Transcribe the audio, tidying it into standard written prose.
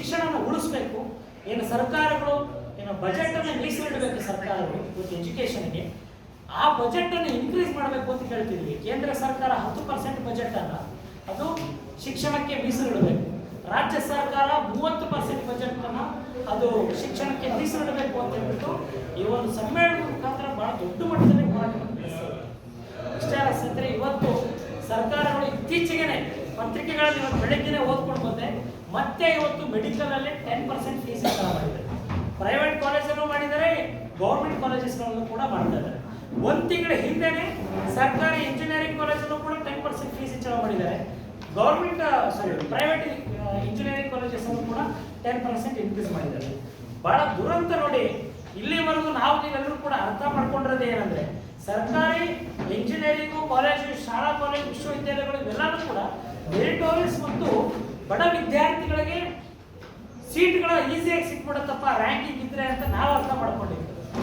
ಶಿಕ್ಷಣನ ಉಳಿಸ್ಬೇಕು. ಏನು ಸರ್ಕಾರಗಳು ಏನು ಬಜೆಟ್ ಅನ್ನು ಮೀಸಲಿಡಬೇಕು ಸರ್ಕಾರಗಳು ಇವತ್ತು ಎಜುಕೇಷನ್ಗೆ, ಆ ಬಜೆಟ್ ಅನ್ನು ಇನ್ಕ್ರೀಸ್ ಮಾಡಬೇಕು ಅಂತ ಹೇಳ್ತಿದ್ವಿ. ಕೇಂದ್ರ ಸರ್ಕಾರ 10% ಬಜೆಟ್ ಅನ್ನ ಅದು ಶಿಕ್ಷಣಕ್ಕೆ ಮೀಸಲಿಡಬೇಕು. ರಾಜ್ಯ ಸರ್ಕಾರ 30% ಬಜೆಟ್ ಅನ್ನ ಅದು ಶಿಕ್ಷಣಕ್ಕೆ ಮೀಸಲಿಡಬೇಕು ಅಂತ ಹೇಳ್ಬಿಟ್ಟು ಈ ಒಂದು ಸಮ್ಮೇಳನದ ಮುಖಾಂತರ ಬಹಳ ದೊಡ್ಡ ಮಟ್ಟದಲ್ಲಿ ಹೋರಾಟ ನಡೆಸಿದ್ದಾರೆ. ಇಷ್ಟೇ ಅಲ್ಲ, ಇವತ್ತು ಸರ್ಕಾರಗಳು ಇತ್ತೀಚೆಗೆ ಪತ್ರಿಕೆಗಳಲ್ಲಿ ಇವತ್ತು ಬೆಳಗ್ಗೆನೆ ಓದ್ಕೊಂಡು ಬಂದೆ, ಮತ್ತೆ ಇವತ್ತು ಮೆಡಿಕಲ್ ಅಲ್ಲಿ 10% ಫೀಸ್ ಹೆಚ್ಚಳ ಮಾಡಿದ್ದಾರೆ. ಪ್ರೈವೇಟ್ ಕಾಲೇಜಲ್ಲೂ ಮಾಡಿದ್ದಾರೆ, ಗೌರ್ಮೆಂಟ್ ಕಾಲೇಜಸ್ಗಳಲ್ಲೂ ಕೂಡ ಮಾಡ್ತಾ ಇದ್ದಾರೆ. ಒಂದು ತಿಂಗಳ ಹಿಂದೆನೆ ಸರ್ಕಾರಿ ಇಂಜಿನಿಯರಿಂಗ್ ಕಾಲೇಜಲ್ಲೂ ಕೂಡ 10% ಫೀಸ್ ಹೆಚ್ಚಳ ಮಾಡಿದ್ದಾರೆ. ಪ್ರೈವೇಟ್ ಇಂಜಿನಿಯರಿಂಗ್ ಕಾಲೇಜಸ್ ಅನ್ನು ಕೂಡ 10% ಇನ್ಕ್ರೀಸ್ ಮಾಡಿದ್ದಾರೆ. ಬಹಳ ದುರಂತ ನೋಡಿ. ಇಲ್ಲಿವರೆಗೂ ನಾವು ನೀವೆಲ್ಲರೂ ಕೂಡ ಅರ್ಥ ಮಾಡ್ಕೊಂಡಿರೋದು ಏನಂದ್ರೆ, ಸರ್ಕಾರಿ ಇಂಜಿನಿಯರಿಂಗು ಕಾಲೇಜು, ಶಾಲಾ ಕಾಲೇಜು, ವಿಶ್ವವಿದ್ಯಾಲಯಗಳು ಇವೆಲ್ಲವೂ ಕೂಡ ಮೆರಿಟೋರಿಯಸ್ ಮತ್ತು ಬಡ ವಿದ್ಯಾರ್ಥಿಗಳಿಗೆ ಸೀಟ್ಗಳ ಈಸಿಯಾಗಿ ಸಿಕ್ಬಿಡುತ್ತೆ